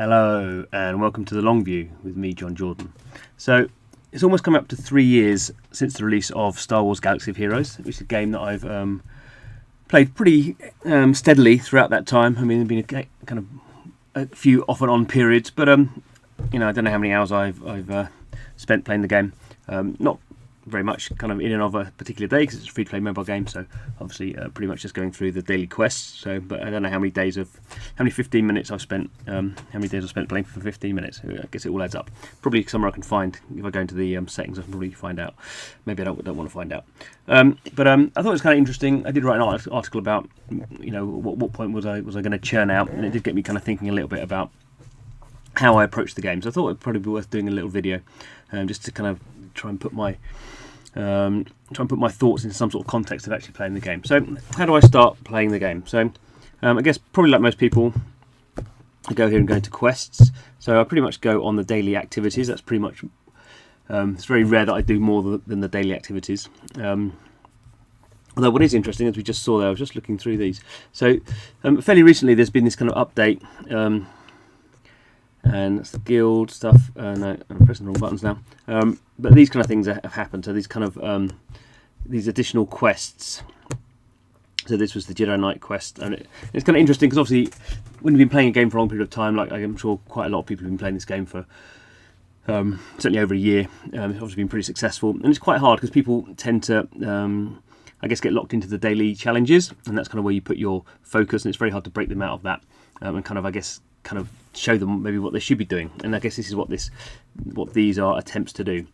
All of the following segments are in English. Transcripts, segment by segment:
Hello and welcome to the Long View with me, Jon Jordan. So it's almost come up to 3 years since the release of Star Wars Galaxy of Heroes, which is a game that I've played pretty steadily throughout that time. I mean, there's been a few off and on periods, but I don't know how many hours I've spent playing the game. Not very much kind of in and of a particular day because it's a free-to-play mobile game, so obviously pretty much just going through the daily quests. But I don't know how many 15 minutes I've spent, how many days I've spent playing for 15 minutes. I guess it all adds up. Probably somewhere I can find, if I go into the settings, I can probably find out. Maybe I don't want to find out. But I thought it was kind of interesting. I did write an article about, what point was I going to churn out, and it did get me kind of thinking a little bit about how I approach the games. I thought it'd probably be worth doing a little video, just to kind of try and put my thoughts into some sort of context of actually playing the game. So how do I start playing the game? So I guess probably like most people, I go here and go into quests. So I pretty much go on the daily activities. That's pretty much, it's very rare that I do more than the daily activities. Although what is interesting, as we just saw there, I was just looking through these. So fairly recently there's been this kind of update, and that's the guild stuff. No, I'm pressing the wrong buttons now. But these kind of things have happened. So these kind of these additional quests. So this was the Jedi Knight quest, and it's kind of interesting because obviously when you've been playing a game for a long period of time, like I'm sure quite a lot of people have been playing this game for certainly over a year. It's obviously been pretty successful, and it's quite hard because people tend to I guess get locked into the daily challenges, and that's kind of where you put your focus, and it's very hard to break them out of that and kind of show them maybe what they should be doing. And I guess this is what these are attempts to do.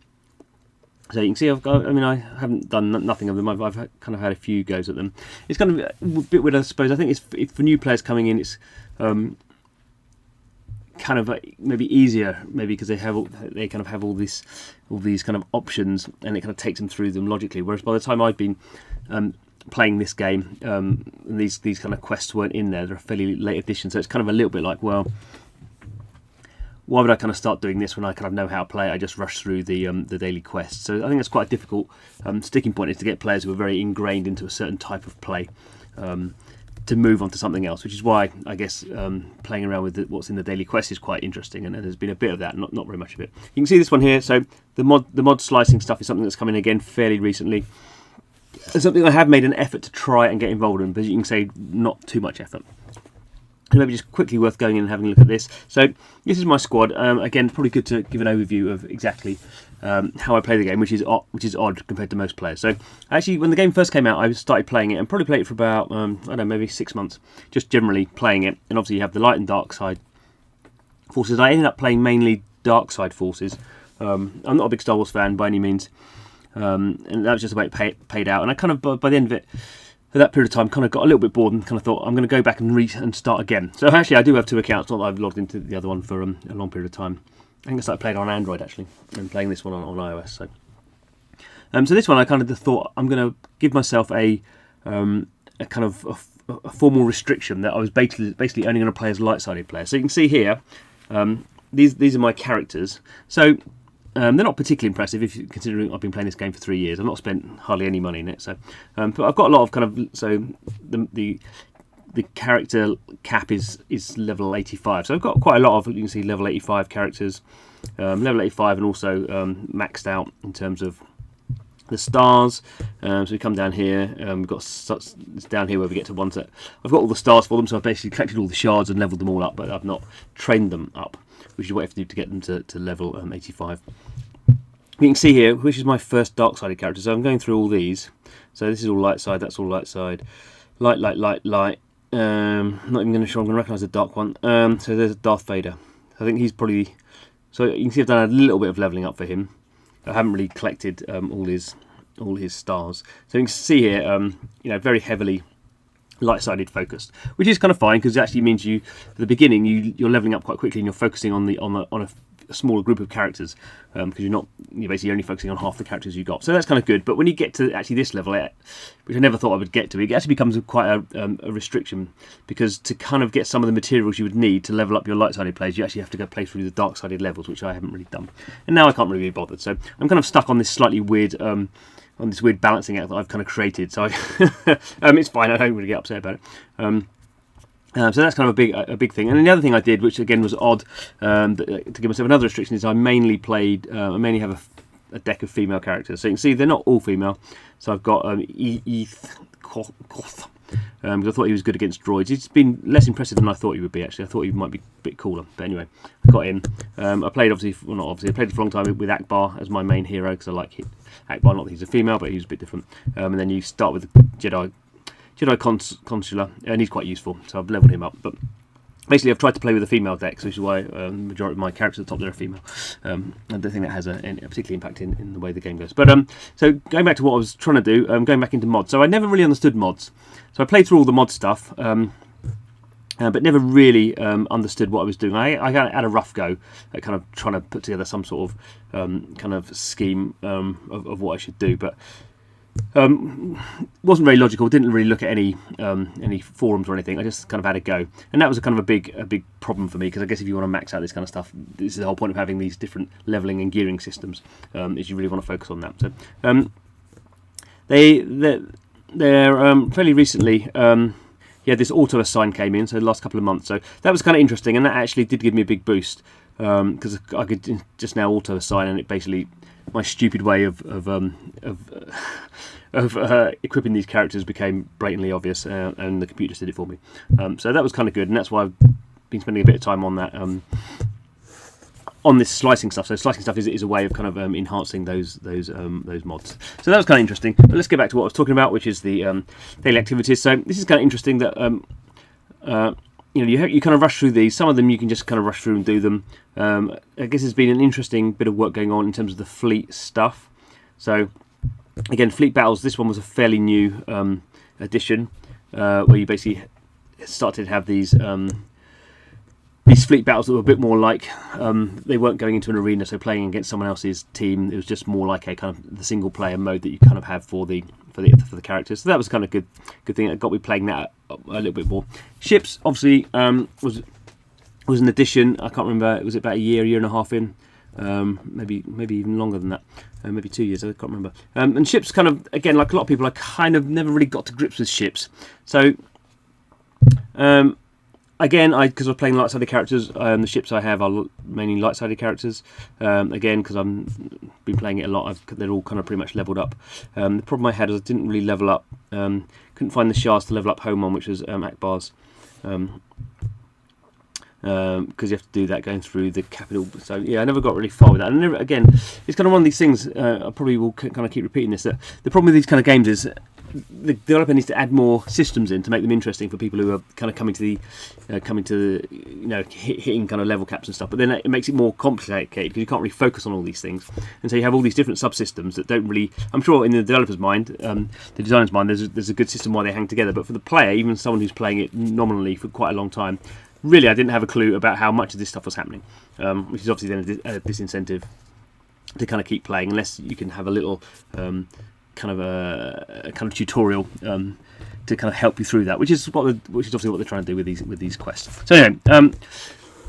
So you can see I haven't done nothing of them. I've kind of had a few goes at them. It's kind of a bit weird, I suppose. I think it's for new players coming in. It's kind of maybe easier, maybe because they kind of have all these kind of options, and it kind of takes them through them logically. Whereas by the time I've been playing this game, these kind of quests weren't in there. They're a fairly late addition, so it's kind of a little bit like, well, why would I kind of start doing this when I kind of know how to play? I just rush through the daily quests. So I think that's quite a difficult sticking point, is to get players who are very ingrained into a certain type of play to move on to something else, which is why I guess playing around with what's in the daily quest is quite interesting, and there's been a bit of that, not very much of it. You can see this one here. So the mod slicing stuff is something that's come in again fairly recently. It's something I have made an effort to try and get involved in, but you can say not too much effort. And maybe just quickly worth going in and having a look at this. So this is my squad. Again, probably good to give an overview of exactly how I play the game, which is odd compared to most players. So actually, when the game first came out, I started playing it and probably played it for about I don't know, maybe 6 months, just generally playing it. And obviously, you have the light and dark side forces. I ended up playing mainly dark side forces. I'm not a big Star Wars fan by any means, and that was just the way it paid out. And I kind of by the end of it, for that period of time, kind of got a little bit bored and kind of thought, I'm going to go back and start again. So actually, I do have 2 accounts. Not that I've logged into the other one for a long period of time. I think I started playing on Android actually, and playing this one on iOS. So this one, I kind of thought I'm going to give myself a kind of a formal restriction that I was basically only going to play as light-sided player. So you can see here, these are my characters. So they're not particularly impressive, if you considering I've been playing this game for 3 years. I've not spent hardly any money in it, so but I've got a lot of kind of, so the character cap is level 85. So I've got quite a lot of, you can see, level 85 characters, level 85, and also maxed out in terms of the stars. So we come down here, we've got it's down here where we get to ones that I've got all the stars for them. So I've basically collected all the shards and leveled them all up, but I've not trained them up, which is what I have to do to get them to level 85. You can see here, which is my first dark-sided character. So I'm going through all these. So this is all light side, that's all light side. Light, light, light, light. Not even going to show, I'm going to recognise the dark one. So there's Darth Vader. I think he's probably, so you can see I've done a little bit of levelling up for him. I haven't really collected all his stars. So you can see here, very heavily light-sided focused, which is kind of fine because it actually means you, at the beginning, you're leveling up quite quickly and you're focusing on a smaller group of characters, because you're basically only focusing on half the characters you got. So that's kind of good. But when you get to actually this level, which I never thought I would get to, it actually becomes quite a restriction, because to kind of get some of the materials you would need to level up your light-sided plays, you actually have to go play through the dark-sided levels, which I haven't really done. And now I can't really be bothered. So I'm kind of stuck on this slightly weird balancing act that I've kind of created. So it's fine. I don't really get upset about it. So that's kind of a big thing. And the other thing I did, which again was odd, to give myself another restriction, is I mainly have a deck of female characters. So you can see they're not all female. So I've got Eth Koth, because I thought he was good against droids. He's been less impressive than I thought he would be, actually. I thought he might be a bit cooler. But anyway, I got in. I played, I played it for a long time with Akbar as my main hero, because I like Akbar. Not that he's a female, but he's a bit different. And then you start with the Jedi Consular, and he's quite useful, so I've leveled him up. But basically, I've tried to play with a female deck, which is why the majority of my characters at the top there are female. I don't think that has a particular impact in the way the game goes. But so going back to what I was trying to do, going back into mods. So I never really understood mods. So I played through all the mod stuff, but never really understood what I was doing. I had a rough go at kind of trying to put together some sort of kind of scheme of what I should do, but wasn't very logical. Didn't really look at any forums or anything. I just kind of had a go, and that was a kind of a big problem for me, because I guess if you want to max out this kind of stuff, this is the whole point of having these different leveling and gearing systems. Is you really want to focus on that. So they're fairly recently. This auto assign came in, so the last couple of months. So that was kind of interesting, and that actually did give me a big boost, because I could just now auto assign, and it basically, my stupid way of equipping these characters became blatantly obvious, and the computer just did it for me. So that was kind of good, and that's why I've been spending a bit of time on that, on this slicing stuff. So slicing stuff is a way of kind of enhancing those mods. So that was kind of interesting. But let's get back to what I was talking about, which is the daily activities. So this is kind of interesting that you kind of rush through these. Some of them you can just kind of rush through and do them. I guess there's been an interesting bit of work going on in terms of the fleet stuff. So again, fleet battles. This one was a fairly new addition, where you basically started to have these fleet battles that were a bit more like, they weren't going into an arena, so playing against someone else's team. It was just more like a kind of the single player mode that you kind of have for the characters. So that was kind of good thing. It got me playing that a little bit more. Ships obviously was an addition. I can't remember. It was about a year and a half in, maybe even longer than that. Maybe 2 years. I can't remember. And ships, kind of, again, like a lot of people, I kind of never really got to grips with ships. So again, because I was playing light-sided characters, the ships I have are mainly light-sided characters. Again, because I've been playing it a lot, they're all kind of pretty much leveled up. The problem I had is I didn't really level up. Couldn't find the shards to level up home on, which was Akbar's. Because you have to do that going through the capital. So yeah, I never got really far with that. And again, it's kind of one of these things. I probably will kind of keep repeating this. That the problem with these kind of games is the developer needs to add more systems in to make them interesting for people who are kind of coming to hitting kind of level caps and stuff. But then it makes it more complicated because you can't really focus on all these things, and so you have all these different subsystems that don't really. I'm sure in the developer's mind, the designer's mind, there's a good system why they hang together. But for the player, even someone who's playing it nominally for quite a long time, really I didn't have a clue about how much of this stuff was happening, which is obviously then a disincentive to kind of keep playing unless you can have a little kind of tutorial to kind of help you through that, which is obviously what they're trying to do with these quests. So anyway,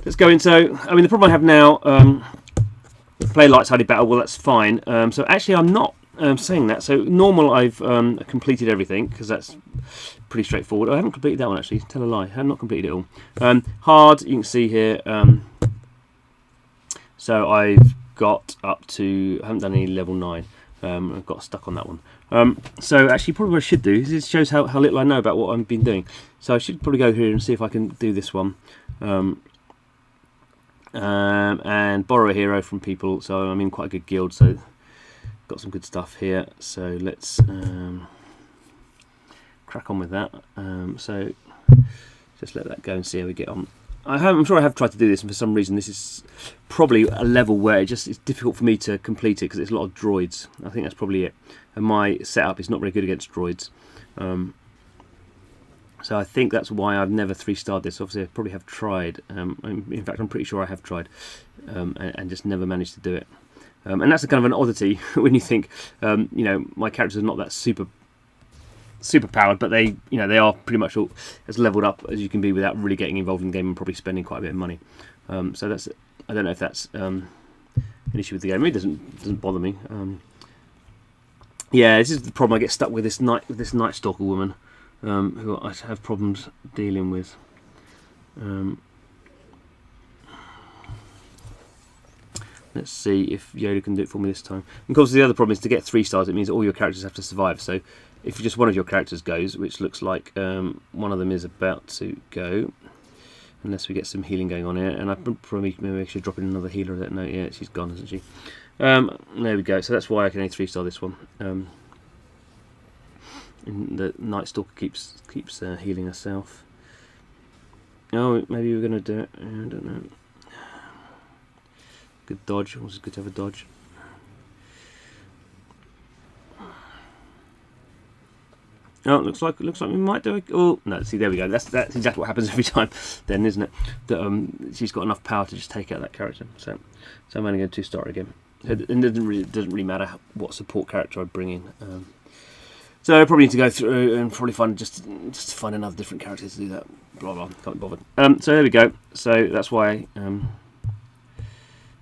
let's go in. So I mean, the problem I have now, play light-sided battle. Well, that's fine. So actually, I'm not saying that. So normal, I've completed everything because that's pretty straightforward. I haven't completed that one actually. Tell a lie. I have not completed it all. Hard, you can see here. So I've got up to. I haven't done any level 9. I've got stuck on that one. So actually, probably what I should do is this shows how little I know about what I've been doing. So I should probably go here and see if I can do this one. And borrow a hero from people. So I'm in quite a good guild. So got some good stuff here. So let's crack on with that. So just let that go and see how we get on. I'm sure I have tried to do this, and for some reason this is probably a level where it's difficult for me to complete it because it's a lot of droids. I think that's probably it. And my setup is not very good against droids. So I think that's why I've never 3-starred this. Obviously I probably have tried. In fact, I'm pretty sure I have tried and just never managed to do it. And that's a kind of an oddity when you think, my characters are not that super powered, but they are pretty much all as leveled up as you can be without really getting involved in the game and probably spending quite a bit of money. So that's, I don't know if that's an issue with the game. It doesn't bother me. Yeah, this is the problem I get stuck with this Night Stalker woman, who I have problems dealing with. Let's see if Yoda can do it for me this time. And of course, the other problem is to get 3 stars. It means all your characters have to survive. So if just one of your characters goes, which looks like one of them is about to go, unless we get some healing going on here, and I probably maybe I should drop in another healer. That no, yeah, she's gone, isn't she? There we go. So that's why I can only 3-star this one. The Night Stalker keeps healing herself. Oh, maybe we're gonna do it. I don't know. Good dodge. It was good to have a dodge. Oh, looks like we might do it. Oh no! See, there we go. That's exactly what happens every time, then, isn't it? That she's got enough power to just take out that character. So I'm only going to 2-star again. It doesn't really matter what support character I bring in. So I probably need to go through and probably find find another different character to do that. Blah blah. Can't be bothered. So there we go. So that's why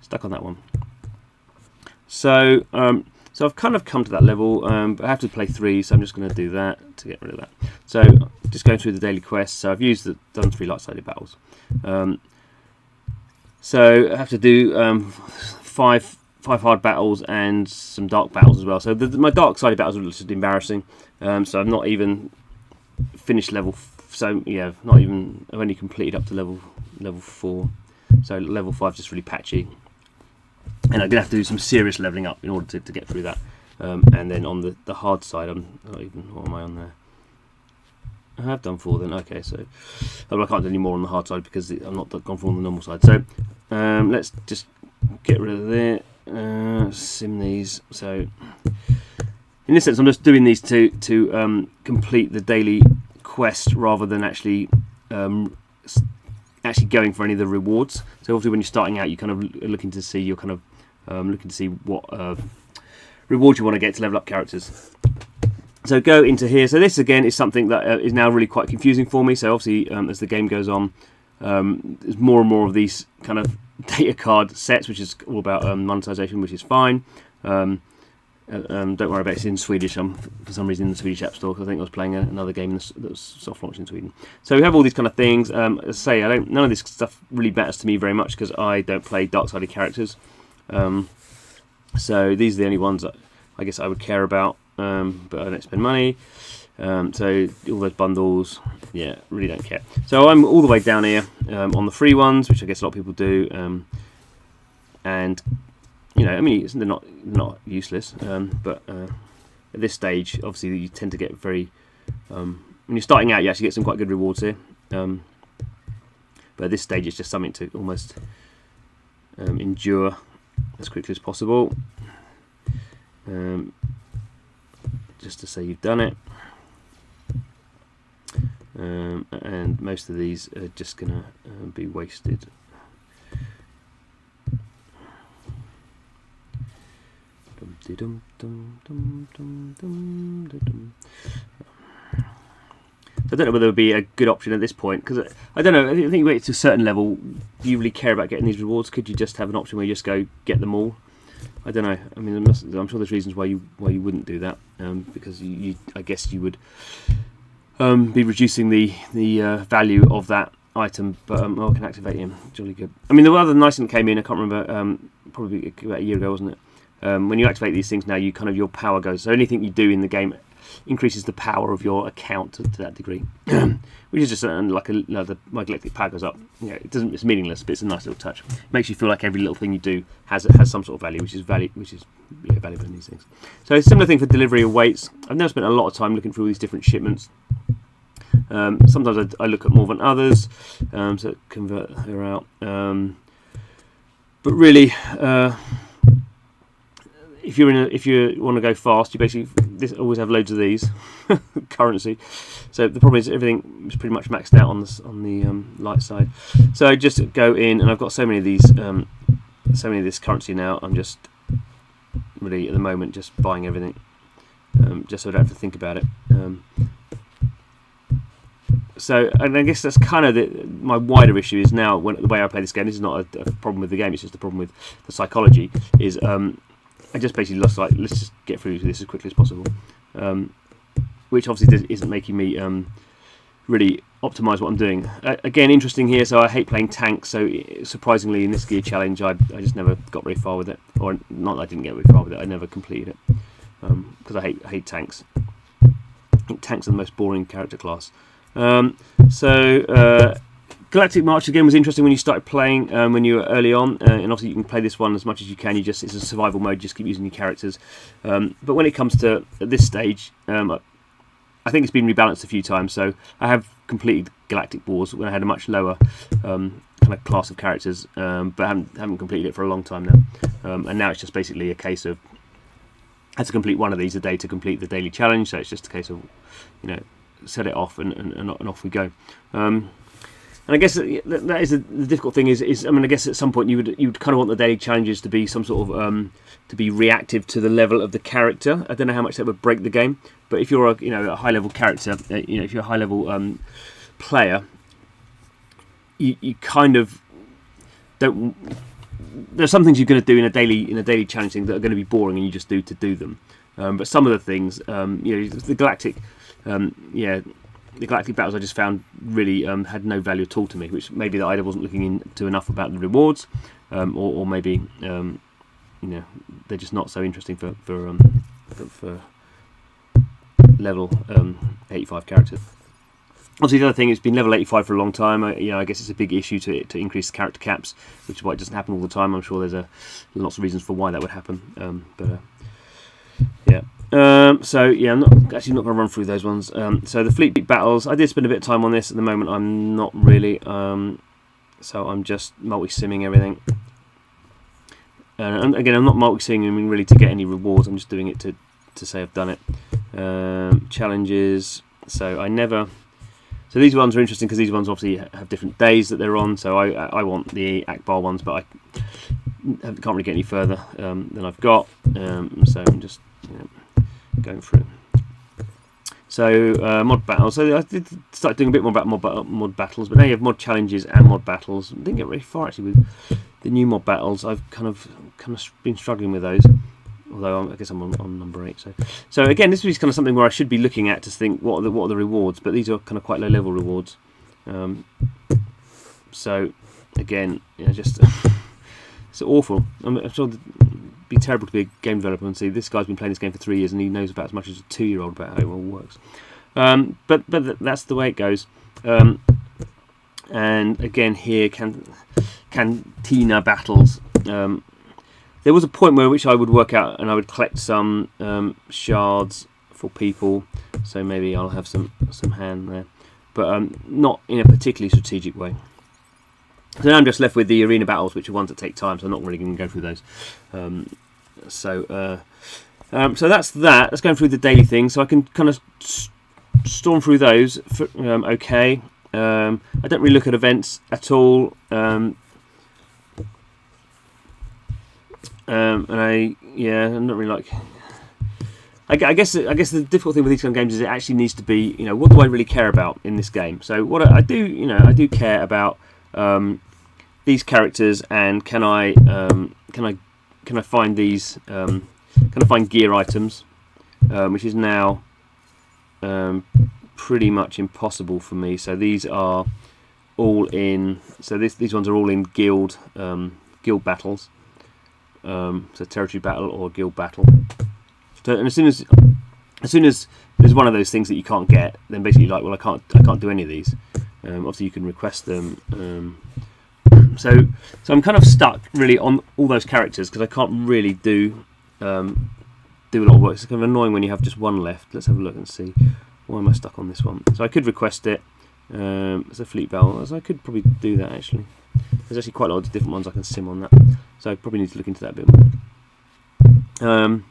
stuck on that one. So I've kind of come to that level, but I have to play 3, so I'm just going to do that to get rid of that. So just going through the daily quests. So I've done 3 light-sided battles. So I have to do 5 hard battles and some dark battles as well. So my dark-sided battles are just embarrassing. So I've not even finished level. So yeah, I've only completed up to level 4. So level 5 is just really patchy. And I'm going to have to do some serious levelling up in order to get through that. And then on the hard side, I'm not even... What am I on there? I have done 4 then. Okay, so... I can't do any more on the hard side because I'm not gone for on the normal side. So let's just get rid of there. Sim these. So in this sense, I'm just doing these to complete the daily quest rather than actually going for any of the rewards. So obviously when you're starting out, you're kind of looking to see what rewards you want to get to level up characters. So go into here. So this again is something that is now really quite confusing for me. So obviously as the game goes on, there's more and more of these kind of data card sets, which is all about monetization, which is fine. Don't worry about it, it's in Swedish. For some reason in the Swedish App Store, because I think I was playing another game that was soft launched in Sweden. So we have all these kind of things. As I say, none of this stuff really matters to me very much because I don't play dark-sided characters. So these are the only ones that I guess I would care about, but I don't spend money. So all those bundles, yeah, really don't care. So I'm all the way down here on the free ones, which I guess a lot of people do, and I mean, they're not useless, but at this stage, obviously, you tend to get very... when you're starting out, you actually get some quite good rewards here. But at this stage, it's just something to almost endure as quickly as possible. Just to say you've done it. And most of these are just going to be wasted. So I don't know whether it would be a good option at this point, because I don't know, I think when it's to a certain level, do you really care about getting these rewards? Could you just have an option where you just go get them all? I don't know. I mean, I'm sure there's reasons why you wouldn't do that, because I guess you would be reducing the value of that item. But I can activate him. Jolly good. I mean, the other nice thing that came in, I can't remember, probably about a year ago, wasn't it? When you activate these things now, your power goes. So anything you do in the game increases the power of your account to that degree, which is just my galactic power goes up. It's meaningless, but it's a nice little touch. It makes you feel like every little thing you do has some sort of value, which is valuable in these things. So a similar thing for delivery of weights. I've now spent a lot of time looking through all these different shipments. Sometimes I look at more than others, so convert her out. But really. If you want to go fast, you basically always have loads of these currency. So the problem is everything is pretty much maxed out on the light side. So just go in, and I've got so many of these, so many of this currency now. I'm just really at the moment just buying everything, just so I don't have to think about it. So, and I guess that's kind of my wider issue is now the way I play this game. This is not a problem with the game; it's just a problem with the psychology. Is I just basically let's just get through this as quickly as possible, which obviously isn't making me really optimize what I'm doing. Again, interesting here. So I hate playing tanks. So surprisingly, in this gear challenge, I just never got very far with it, or not that I didn't get very far with it. I never completed it because I hate tanks. I think tanks are the most boring character class. Galactic March again was interesting when you started playing when you were early on, and obviously you can play this one as much as you can. It's a survival mode. Just keep using your characters. But when it comes to at this stage, I think it's been rebalanced a few times. So I have completed Galactic Wars when I had a much lower kind of class of characters, but haven't completed it for a long time now. And now it's just basically a case of I had to complete one of these a day to complete the daily challenge. So it's just a case of set it off and off we go. And I guess that is the difficult thing. Is I mean, I guess at some point you would kind of want the daily challenges to be some sort of to be reactive to the level of the character. I don't know how much that would break the game, but if you're a high level character, if you're a high level player, you kind of don't. There's some things you're going to do in a daily challenge thing that are going to be boring, and you just do to do them. But some of the things, the galactic, the galactic battles I just found really had no value at all to me, which maybe that I wasn't looking into enough about the rewards, or maybe they're just not so interesting for level 85 characters. Obviously, the other thing, it's been level 85 for a long time. I guess it's a big issue to increase the character caps, which is why it doesn't happen all the time. I'm sure there's lots of reasons for why that would happen. I'm not going to run through those ones. So the fleet battles, I did spend a bit of time on this. At the moment, I'm not really. So I'm just multi-simming everything. And again, I'm not multi-simming really to get any rewards. I'm just doing it to say I've done it. Challenges. So these ones are interesting because these ones obviously have different days that they're on. So I want the Akbar ones, but I can't really get any further than I've got. So I'm just going through. So mod battles. So I did start doing a bit more about mod battles, but now you have mod challenges and mod battles. I didn't get very far actually with the new mod battles. I've kind of been struggling with those. Although I guess I'm on number 8. So again, this is kind of something where I should be looking at to think what are the rewards, but these are kind of quite low level rewards. So again, just it's awful. I'm sure it'd be terrible to be a game developer and see this guy's been playing this game for 3 years and he knows about as much as a 2-year-old about how it all works. But that's the way it goes. And again, here Cantina battles. There was a point where which I would work out and I would collect some shards for people, so maybe I'll have some hand there, but not in a particularly strategic way. So now I'm just left with the arena battles, which are ones that take time, so I'm not really going to go through those. So that's that. Let's go through the daily things, so I can kind of storm through those. Okay. I don't really look at events at all. I'm not really like. I guess the difficult thing with these kind of games is it actually needs to be, what do I really care about in this game? So what I do, I do care about these characters, and can I find these? Can I find gear items, which is now pretty much impossible for me. So these are all in. So these ones are all in guild battles. So territory battle or guild battle. So, and as soon as there's one of those things that you can't get, then basically I can't do any of these. Obviously you can request them. So I'm kind of stuck really on all those characters because I can't really do a lot of work. It's kind of annoying when you have just one left. Let's have a look and see. Why am I stuck on this one? So I could request it. It's a fleet battle. So I could probably do that actually. There's actually quite a lot of different ones I can sim on that, so I probably need to look into that a bit more.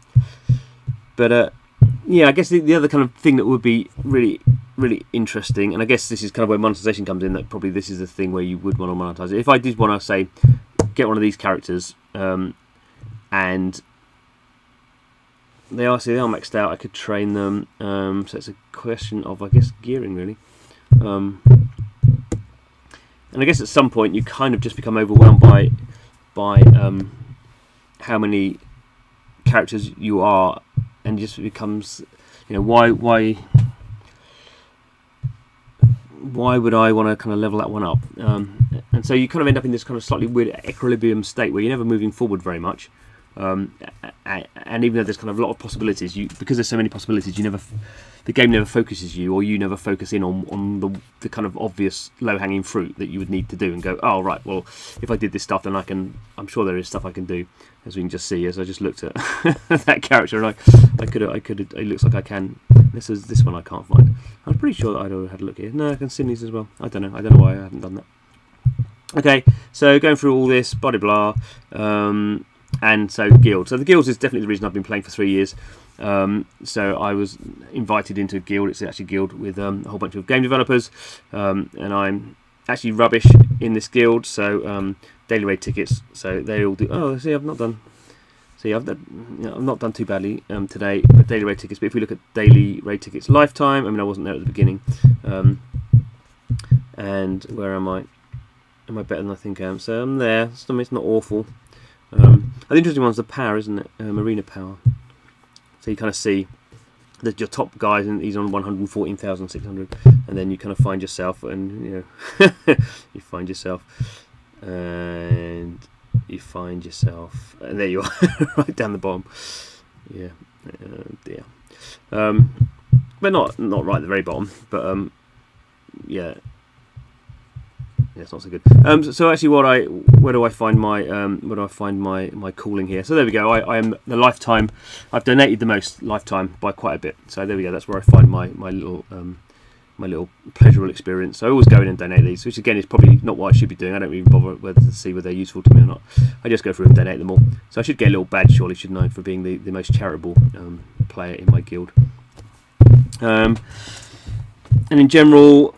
I guess the other kind of thing that would be really, really interesting, and I guess this is kind of where monetization comes in, that probably this is the thing where you would want to monetize it. If I did want to, say, get one of these characters, and they are maxed out, I could train them, so it's a question of, I guess, gearing, really. And I guess at some point you kind of just become overwhelmed by how many characters you are, and it just becomes, why why would I want to kind of level that one up? And so you kind of end up in this kind of slightly weird equilibrium state where you're never moving forward very much. And even though there's kind of a lot of possibilities, because there's so many possibilities, the game never focuses you, or you never focus in on the kind of obvious low-hanging fruit that you would need to do, and go, oh right, well, if I did this stuff, then I'm sure there is stuff I can do, as we can just see, as I just looked at that character, and I could, it looks like I can. This one I can't find. I'm pretty sure that I'd already had a look here. No, I can Sydney's as well. I don't know why I haven't done that. Okay, so going through all this, blah blah blah. And so guild. So the guilds is definitely the reason I've been playing for 3 years. So I was invited into a guild. It's actually a guild with a whole bunch of game developers, and I'm actually rubbish in this guild. So daily raid tickets. So they all do. Oh, see, I've not done too badly today with daily raid tickets. But if we look at daily raid tickets lifetime, I mean, I wasn't there at the beginning. And where am I? Am I better than I think I am? So I'm there. It's not awful. The interesting one's the power, isn't it? Marina power. So you kind of see that your top guy, and he's on 114,600, and then you kind of find yourself, and you find yourself, and there you are, right down the bottom. Yeah, dear. But not right at the very bottom. But yeah. Yeah, it's not so good. So actually, where do I find my calling here? So there we go. I am the lifetime. I've donated the most lifetime by quite a bit. So there we go. That's where I find my little pleasurable experience. So I always go in and donate these, which again is probably not what I should be doing. I don't even bother whether to see whether they're useful to me or not. I just go through and donate them all. So I should get a little badge, surely, shouldn't I, for being the most charitable player in my guild. And in general.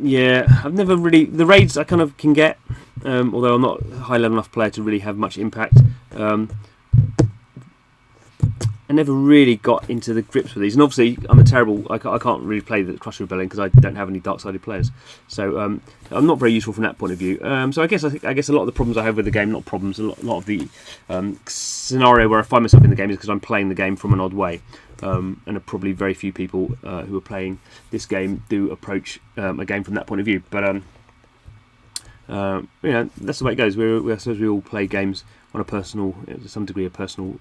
Yeah, I've never really... The raids I kind of can get, although I'm not a high level enough player to really have much impact. I never really got into the grips with these. And obviously, I'm a terrible... I can't really play the Crush Rebellion because I don't have any dark-sided players. So I'm not very useful from that point of view. So I guess a lot of the problems I have with the game, not problems, a lot of the scenario where I find myself in the game is because I'm playing the game from an odd way. And probably very few people who are playing this game do approach a game from that point of view. But that's the way it goes. I suppose we all play games on a personal, to some degree, a personal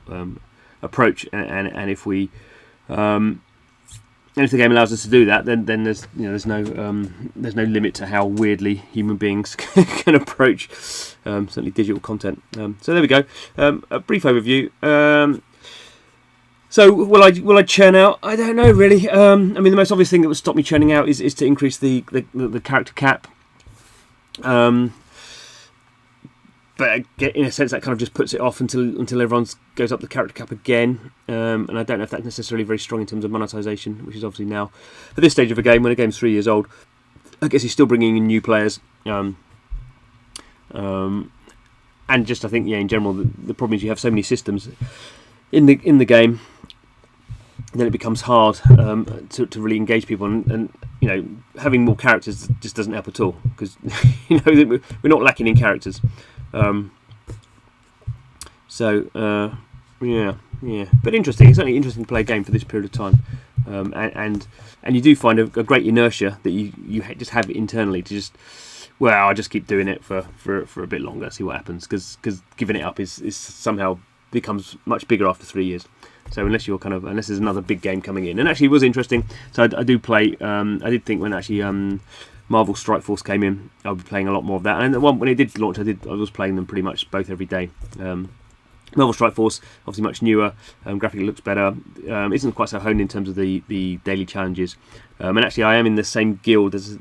approach. And if we, and if the game allows us to do that, then there's no limit to how weirdly human beings can approach certainly digital content. So there we go. A brief overview. So will I churn out? I don't know really. I mean, the most obvious thing that would stop me churning out is to increase the character cap. But in a sense, that kind of just puts it off until everyone goes up the character cap again. And I don't know if that's necessarily very strong in terms of monetization, which is obviously now at this stage of a game, when a game's 3 years old. I guess he's still bringing in new players. And just I think in general the problem is you have so many systems in the game. Then it becomes hard to really engage people, and having more characters just doesn't help at all, because we're not lacking in characters. Yeah. But interesting. It's certainly interesting to play a game for this period of time, and you do find a great inertia that you just have internally to just. Well, I just keep doing it for a bit longer, see what happens, because giving it up is somehow becomes much bigger after 3 years. So unless there's another big game coming in, and actually it was interesting. So I do play. I did think when actually Marvel Strike Force came in, I'll be playing a lot more of that. And when it did launch, I was playing them pretty much both every day. Marvel Strike Force, obviously much newer, graphically looks better, isn't quite so honed in terms of the daily challenges, and actually I am in the same guild is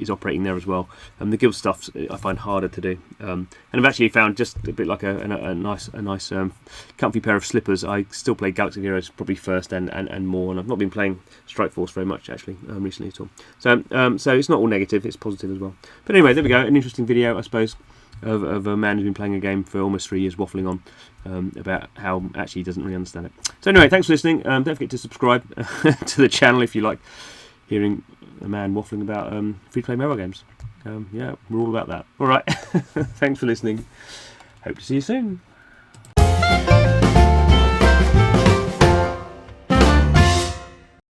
operating there as well. The guild stuff I find harder to do, and I've actually found just a bit like a nice comfy pair of slippers. I still play Galaxy of Heroes probably first and more, and I've not been playing Strike Force very much actually recently at all. So it's not all negative, it's positive as well. But anyway, there we go, an interesting video I suppose. Of a man who's been playing a game for almost 3 years, waffling on about how actually he doesn't really understand it. So anyway, thanks for listening. Don't forget to subscribe to the channel if you like hearing a man waffling about free-to-play mobile games. Yeah, we're all about that. All right, thanks for listening. Hope to see you soon.